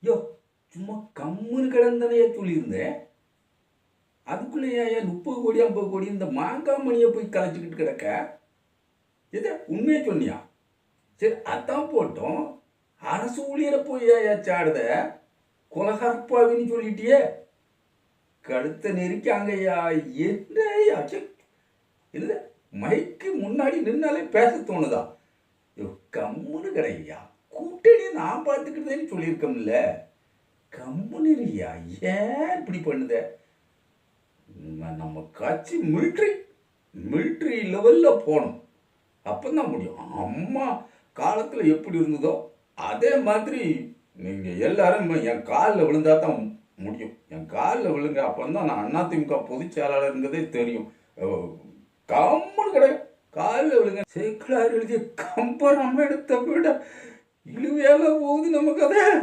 யோ சும்மா கம்முன்னு கிடந்தனையே சொல்லியிருந்தேன். அதுக்குள்ளேயே 30 கோடி 50 கோடி இந்த மாங்காய் மணியை போய் கலைச்சிக்கிட்டு கிடக்க. எது உண்மையை சொன்னியா? சரி அதான் போட்டோம். அரசு ஊழியரை போய் சாடுத கொலகார்பாவின்னு சொல்லிட்டியே. கழுத்தை நெரிக்காங்கய்யா. என்னையா இல்லை மைக்கு முன்னாடி நின்னாலே பேச தோணுதா? கம்முன்னு கிடையா. கூட்டணி நான் பார்த்துக்கிட்டேன்னு சொல்லியிருக்கோம்ல. கம்முனியா ஏன் இப்படி பண்ணுத? நம்ம கட்சி மிலிட்ரி லெவலில் போகணும். அப்போதான் முடியும். அம்மா காலத்தில் எப்படி இருந்ததோ அதே மாதிரி நீங்கள் எல்லாரும் என் காலில் விழுந்தா தான் முடியும். என் காலில் விழுங்க. அப்போ தான் நான் அதிமுக பொதுச் செயலாளருங்கிறதே தெரியும். கம்முன்னு கிடையாது. காலில் விழுங்க. சேக்கலார் எழுதிய கம்பராமாயணத்தை விட இழுவையால போகுது நம்ம கதை.